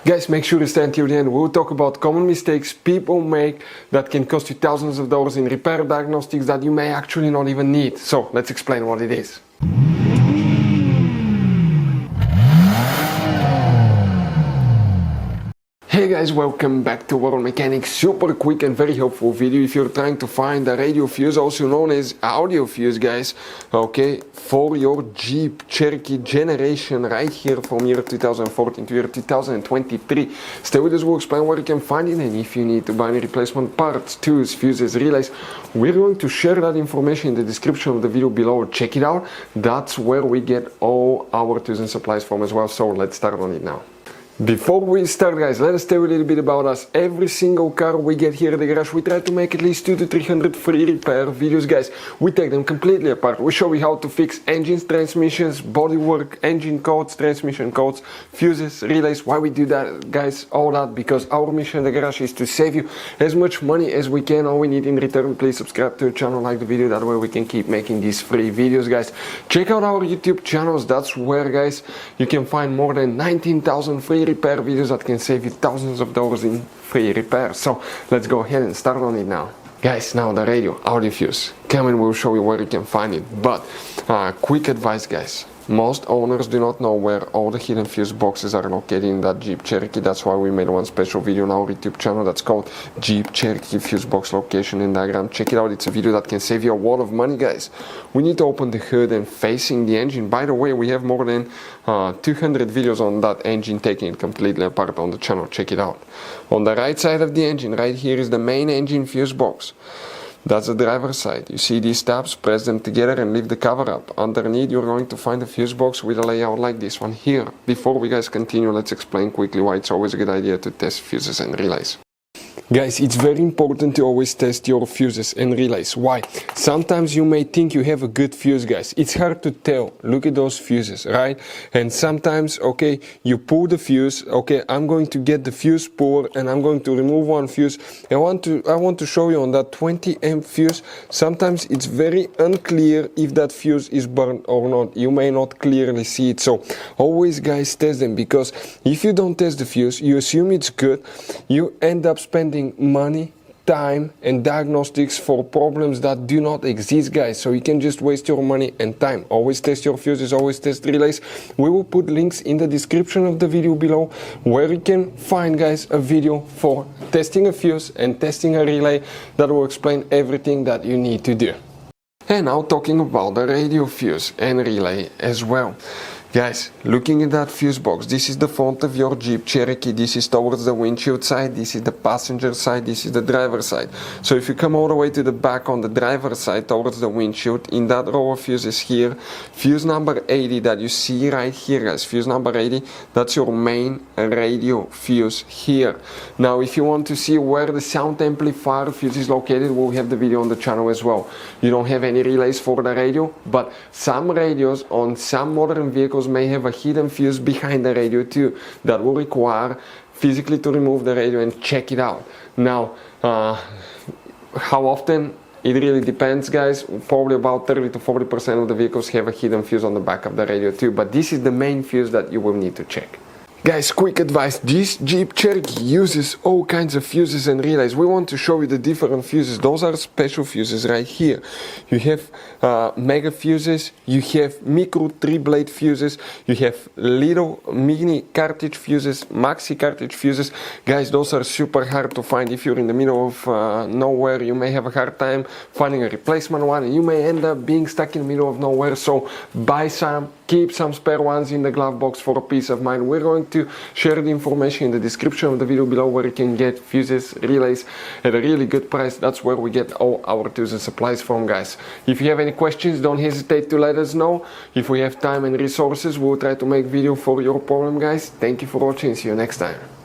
Guys, make sure to stay until the end. We'll talk about common mistakes people make that can cost you thousands of dollars in repair diagnostics that you may actually not even need. So let's explain what it is. Hey guys, welcome back to World Mechanics. Super quick and very helpful video if you're trying to find a radio fuse, also known as audio fuse, guys, okay, for your Jeep Cherokee generation right here from year 2014 to year 2023. Stay with us, we'll explain where you can find it, and if you need to buy any replacement parts, tools, fuses, relays, we're going to share that information in the description of the video below. Check it out. That's where we get all our tools and supplies from as well. So let's start on it now. Before we start, guys, let us tell you a little bit about us. Every single car we get here at the garage, we try to make at least 200 to 300 free repair videos, guys. We take them completely apart. We show you how to fix engines, transmissions, bodywork, engine codes, transmission codes, fuses, relays. Why we do that, guys? All that because our mission at the garage is to save you as much money as we can. All we need in return, please subscribe to the channel, like the video. That way we can keep making these free videos, guys. Check out our YouTube channels. That's where, guys, you can find more than 19,000 free repair videos that can save you thousands of dollars in free repair. So let's go ahead and start on it now. Guys, now the radio audio fuse. Come and we'll show you where you can find it. But quick advice, guys. Most owners do not know where all the hidden fuse boxes are located in that Jeep Cherokee. That's why we made one special video on our YouTube channel that's called Jeep Cherokee Fuse Box Location and Diagram. Check it out. It's a video that can save you a lot of money, guys. We need to open the hood and facing the engine. By the way, we have more than 200 videos on that engine, taking it completely apart on the channel. Check it out. On the right side of the engine, right here is the main engine fuse box. That's the driver's side. You see these tabs, press them together and lift the cover up. Underneath you're going to find a fuse box with a layout like this one here. Before we guys continue, let's explain quickly why it's always a good idea to test fuses and relays. Guys, it's very important to always test your fuses and relays. Why? Sometimes you may think you have a good fuse, guys. It's hard to tell. Look at those fuses, right? And sometimes, okay, you pull the fuse. Okay, I'm going to get the fuse puller and I'm going to remove one fuse. I want to show you on that 20 amp fuse. Sometimes it's very unclear if that fuse is burned or not. You may not clearly see it. So always, guys, test them, because if you don't test the fuse, you assume it's good. You end up spending money, time and diagnostics for problems that do not exist, guys. So you can just waste your money and time. Always test your fuses, always test relays. We will put links in the description of the video below where you can find, guys, a video for testing a fuse and testing a relay that will explain everything that you need to do. And now talking about the radio fuse and relay as well. Guys, looking at that fuse box, this is the front of your Jeep Cherokee, this is towards the windshield side, this is the passenger side, this is the driver's side. So if you come all the way to the back on the driver's side towards the windshield, in that row of fuses here, fuse number 80 that you see right here, guys, fuse number 80, that's your main radio fuse here. Now if you want to see where the sound amplifier fuse is located, we'll have the video on the channel as well. You don't have any relays for the radio, but some radios on some modern vehicles may have a hidden fuse behind the radio too that will require physically to remove the radio and check it out. Now how often? It really depends, guys. Probably about 30 to 40% of the vehicles have a hidden fuse on the back of the radio too, but this is the main fuse that you will need to check. Guys, quick advice, this Jeep Cherokee uses all kinds of fuses and relays. We want to show you the different fuses. Those are special fuses right here. You have mega fuses, you have micro 3-blade fuses, you have little mini cartridge fuses, maxi cartridge fuses. Guys, those are super hard to find. If you're in the middle of nowhere, you may have a hard time finding a replacement one, and you may end up being stuck in the middle of nowhere. So buy some, keep some spare ones in the glove box for peace of mind. We're going to share the information in the description of the video below where you can get fuses, relays at a really good price. That's where we get all our tools and supplies from, guys. If you have any questions, don't hesitate to let us know. If we have time and resources, we'll try to make video for your problem, guys. Thank you for watching. See you next time.